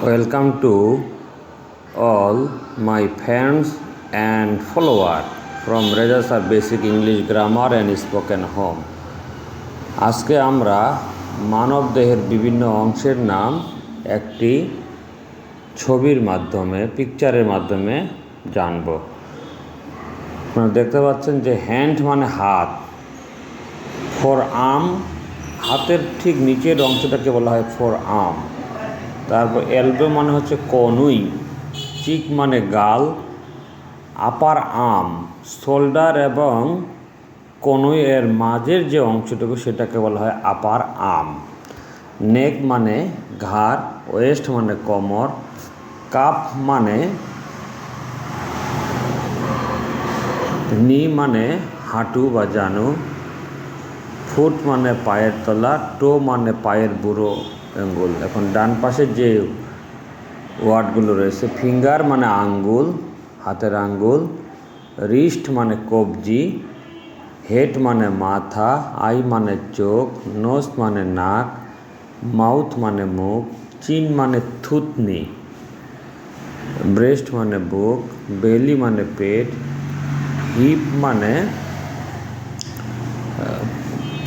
Welcome to all my friends and followers from Reza Sir Basic English Grammar and Spoken Home. আজকে আমরা মানব দেহের বিভিন্ন অংশের নাম একটি ছবির মাধ্যমে পিকচারের মাধ্যমে জানব। আপনারা দেখতে পাচ্ছেন যে হ্যান্ড মানে হাত, ফর আর্ম হাতের ঠিক নিচের অংশটাকে বলা হয় ফর আর্ম। তারপর এলবো মানে হচ্ছে কনুই, চিক মানে গাল, আপার আর্ম শোল্ডার এবং কনুই এর মাঝের যে অংশটুকু সেটাকে বলা হয় আপার আর্ম। নেক মানে ঘাড়, ওয়েস্ট মানে কোমর, কাপ মানে নি মানে হাঁটু বা জানু, ফুট মানে পায়ের তলা, টো মানে পায়ের বুড়ো আঙ্গুল। এখন ডান পাশে যে ওয়ার্ডগুলো রয়েছে, ফিঙ্গার মানে আঙ্গুল, হাতের আঙ্গুল, রিস্ট মানে কবজি, হেড মানে মাথা, আই মানে চোখ, নোজ মানে নাক, মাউথ মানে মুখ, চিন মানে থুতনি, ব্রেস্ট মানে বুক, বেলি মানে পেট, হিপ মানে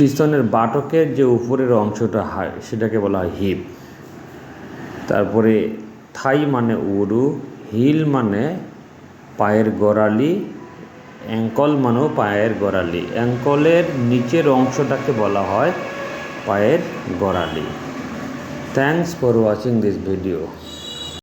পিছনের বাটকের যে উপরের অংশটা হয় সেটাকে বলা হয় হিপ। তারপরে থাই মানে উরু, হিল মানে পায়ের গোড়ালি, অ্যাঙ্কল মানেও পায়ের গোড়ালি। অ্যাঙ্কলের নিচের অংশটাকে বলা হয় পায়ের গোড়ালি। Thanks for watching this video.